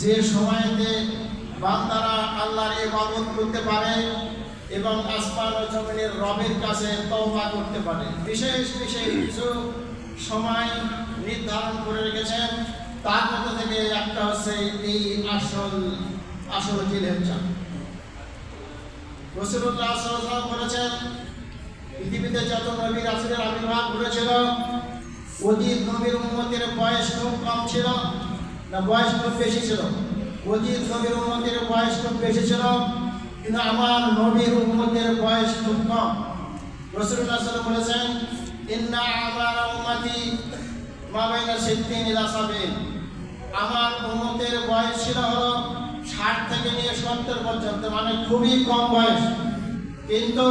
যে সময়তে বান্দারা আল্লাহর ইবাদত করতে পারে এবং আসমান ও জমিনের রবের কাছে তওবা করতে পারে। বিশেষ বিশেষ কিছু সময় নির্ধারণ করে রেখেছেন, তার মধ্যে থেকে একটা হচ্ছে এই আসল জিলহিজ্জা। রাসূলুল্লাহ সাল্লাল্লাহু আলাইহি ওয়াসাল্লাম বলেছেন, পৃথিবীতে যত নবী রাসূলের আবির্ভাব ঘটেছিল, অতীত নবীর উম্মতের বয়স খুব কম ছিল না বয়স খুব বেশি ছিল? অতীত নবীর উম্মতের বয়স খুব বেশি ছিল, কিন্তু আমার নবীর উম্মতের বয়স খুব কম। রাসূলুল্লাহ সাল্লাল্লাহু আলাইহি ওয়াসাল্লাম বলেছেন, ইন্না আমারা উম্মতি মা বাইনা 60 ইলা 70। আমার উম্মতের বয়স ছিল হলো 60 থেকে নিয়ে 70 পর্যন্ত, মানে খুবই কম বয়স। কিন্তু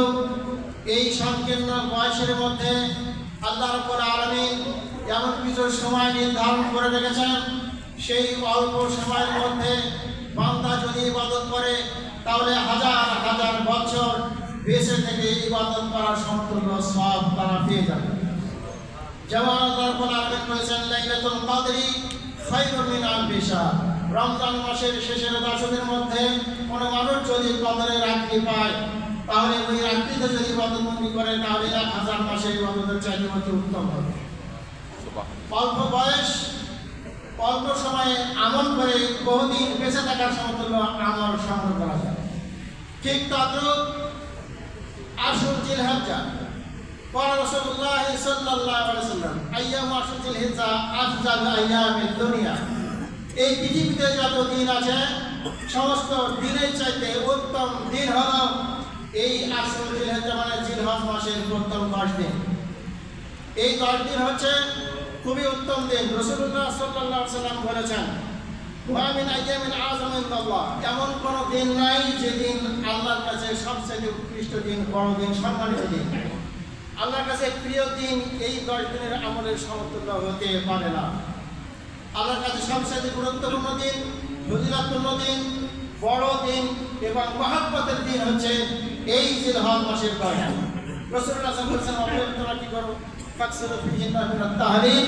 এই সংকীর্ণ বয়সের মধ্যে আল্লাহ রাব্বুল আলামিন এমন কিছু সময় নির্ধারণ করে রেখেছেন, সেই অল্প সময়ের মধ্যে বান্দা যদি ইবাদত করে তাহলে হাজার হাজার বছর বেঁচে থেকে ইবাদত করার সমতুল্য সওয়াব তারা পেয়ে যাবে। যেমন আল্লাহ রাব্বুল আলামিন বলেছেন, লাইলাতুল কদরি খায়রুম মিন আলফি শাহর। রমজান মাসের শেষের দশকের মধ্যে কোনো মানুষ যদি কদরের রাত্রি পায়, তাহলে ওই রাত্রিতে যদি ইবাদতবন্দি করে তাহলে 1000 মাসের ইবাদতের চাইতে অতি উত্তম হবে। অল্প বয়স অল্প সময়ে আমল করে বহুদিন বেঁচে থাকার সমতুল্য আমল সংগ্রহ করা যায়। ঠিক তদ্রুপ আশুর জিলহিজ্জা। قال رسول الله صلى الله عليه وسلم أيام عشر ذي الحجة أفضل أيام الدنيا। এই পৃথিবীতে যত দিন আছে সমস্ত দিনের চাইতে উত্তম দিন হলো এই আশুর জিলহিজ্জা, মানে জিলহজ মাসের প্রথম 10 দিন। এই 10 দিন হচ্ছে খুবই উত্তম দিন। রাসূলুল্লাহ সাল্লাল্লাহু আলাইহি ওয়াসাল্লাম বলেছেন, মা মিন আইয়ামিন আযম ইনদাল্লাহ, এমন কোন দিন নাই যে দিন আল্লাহর কাছে সবচেয়ে উৎকৃষ্ট দিন, বড় দিন, সম্মানিত দিন, আল্লাহর কাছে প্রিয় দিন এই 10 দিনের আমলের সমতুল্য হতে পারে না। আল্লাহর কাছে সবচেয়ে গুরুত্বপূর্ণ দিন, ফজিলতপূর্ণ দিন, বড় দিন এবং মহব্বতের দিন হচ্ছে এই জিলহজ মাসের 10 দিন। রাসূলুল্লাহ সাল্লাল্লাহু আলাইহি ওয়াসাল্লাম বলেছেন, তোমরা কি করো? ফাকসুরু ফিহিন্না মিনাত তাহলিল।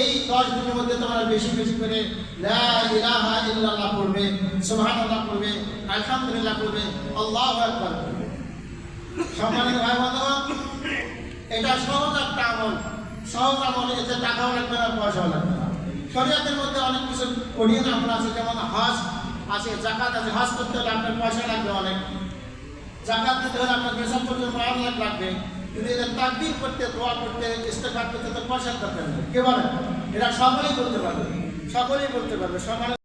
এই 10 দিনের মধ্যে তোমরা বেশি বেশি করে লা ইলাহা ইল্লাল্লাহ পড়বে, সুবহানাল্লাহ পড়বে, আলহামদুলিল্লাহ পড়বে, আল্লাহু আকবার পড়বে। সম্মানিত ভাই বন্ধুগণ, এটা সহজ একটা আমল, সহজ আমল। এতে টাকাও লাগবে না, পয়সাও লাগবে না। শরীয়তের মধ্যে অনেক কিছু কঠিন আমল আছে, যেমন হজ আছে, জাকাত আছে। হজ করতে হলে আপনার পয়সা লাগবে অনেক, জাকাত দিতে হলে আপনার হিসাব করতে অনেক লাগবে, কিন্তু এটা তাকবীর করতে, দোয়া করতে, ইস্তেগফার করতে তো পয়সার দরকার নেই। কে বলে? এরা সকলেই করতে পারবে, সকলেই করতে পারবে।